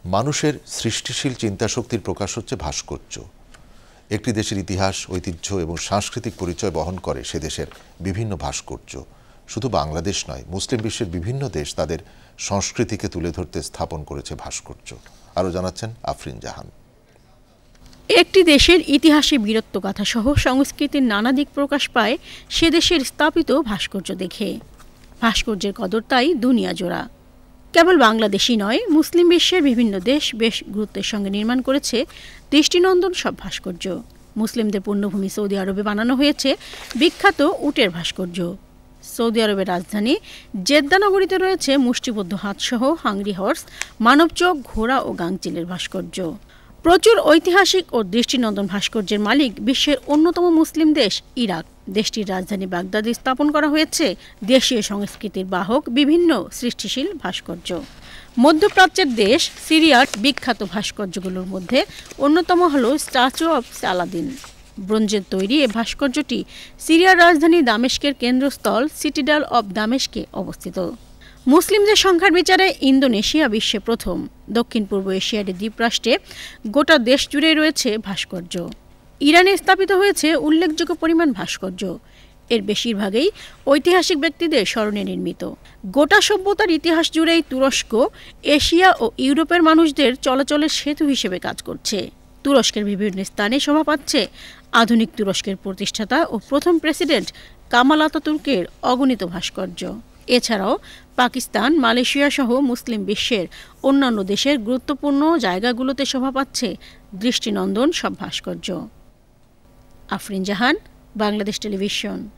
মানুষের সৃষ্টিশীল চিন্তাশক্তির প্রকাশ হচ্ছে ভাস্কর্য। একটি দেশের ইতিহাস, ঐতিহ্য এবং সাংস্কৃতিক পরিচয় বহন করে সে দেশের বিভিন্ন ভাস্কর্য। শুধু বাংলাদেশ নয়, মুসলিম বিশ্বের বিভিন্ন দেশ তাদের সংস্কৃতিকে তুলে ধরতে স্থাপন করেছে ভাস্কর্য। আরও জানাচ্ছেন আফরিন জাহান। একটি দেশের ইতিহাসে বীরত্বগাথা সহ সংস্কৃতির নানা দিক প্রকাশ পায় সে দেশের স্থাপিত ভাস্কর্য দেখে। ভাস্কর্যের কদর তাই দুনিয়া জোড়া। কেবল বাংলাদেশই নয়, মুসলিম বিশ্বের বিভিন্ন দেশ বেশ গুরুত্বের সঙ্গে নির্মাণ করেছে দৃষ্টিনন্দন সব ভাস্কর্য। মুসলিমদের পুণ্যভূমি সৌদি আরবে বানানো হয়েছে বিখ্যাত উটের ভাস্কর্য। সৌদি আরবের রাজধানী জেদ্দা নগরীতে রয়েছে মুষ্টিবদ্ধ হাতসহ হাংরি হর্স, মানবচোখ, ঘোড়া ও গাংচিলের ভাস্কর্য। প্রচুর ঐতিহাসিক ও দৃষ্টিনন্দন ভাস্কর্যের মালিক বিশ্বের অন্যতম মুসলিম দেশ ইরাক। দেশটির রাজধানী বাগদাদে স্থাপন করা হয়েছে দেশীয় সংস্কৃতির বাহক বিভিন্ন সৃষ্টিশীল ভাস্কর্য। মধ্যপ্রাচ্যের দেশ সিরিয়ার বিখ্যাত ভাস্কর্যগুলোর মধ্যে অন্যতম হল স্ট্যাচু অব সালাদিন। ব্রোঞ্জের তৈরি এ ভাস্কর্যটি সিরিয়ার রাজধানী দামেস্কের কেন্দ্রস্থল সিটিডাল অব দামেস্কে অবস্থিত। মুসলিমদের সংখ্যার বিচারে ইন্দোনেশিয়া বিশ্বে প্রথম। দক্ষিণ পূর্ব এশিয়ার দ্বীপরাষ্ট্রে গোটা দেশ জুড়ে রয়েছে ভাস্কর্য। ইরানে স্থাপিত হয়েছে উল্লেখযোগ্য পরিমাণ ভাস্কর্য। এর বেশিরভাগই ঐতিহাসিক ব্যক্তিদের স্মরণে নির্মিত। গোটা সভ্যতার ইতিহাস জুড়েই তুরস্ক এশিয়া ও ইউরোপের মানুষদের চলাচলের সেতু হিসেবে কাজ করছে। তুরস্কের বিভিন্ন স্থানে শোভা পাচ্ছে আধুনিক তুরস্কের প্রতিষ্ঠাতা ও প্রথম প্রেসিডেন্ট কামাল আতাতুর্কের অগণিত ভাস্কর্য। এছাড়াও পাকিস্তান, মালয়েশিয়া সহ মুসলিম বিশ্বের অন্যান্য দেশের গুরুত্বপূর্ণ জায়গাগুলোতে শোভা পাচ্ছে দৃষ্টিনন্দন সব ভাস্কর্য। আফরিন জাহান, বাংলাদেশ টেলিভিশন।